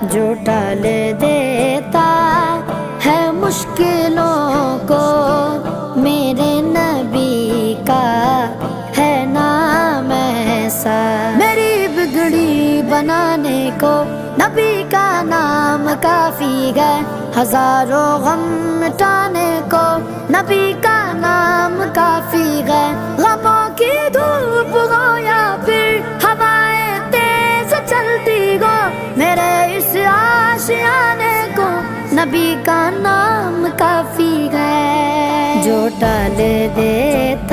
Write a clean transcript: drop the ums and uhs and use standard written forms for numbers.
جو ٹال دیتا ہے مشکلوں کو، میرے نبی کا ہے نام ایسا۔ میری بگڑی بنانے کو نبی کا نام کافی ہے، ہزاروں غم مٹانے کو نبی کا نام کافی ہے۔ غموں کی دھوپ ہو یا پھر ہوائیں تیز چلتی ہو، میرے اس آشیانے کو نبی کا نام کافی ہے۔ جو ٹال دیتا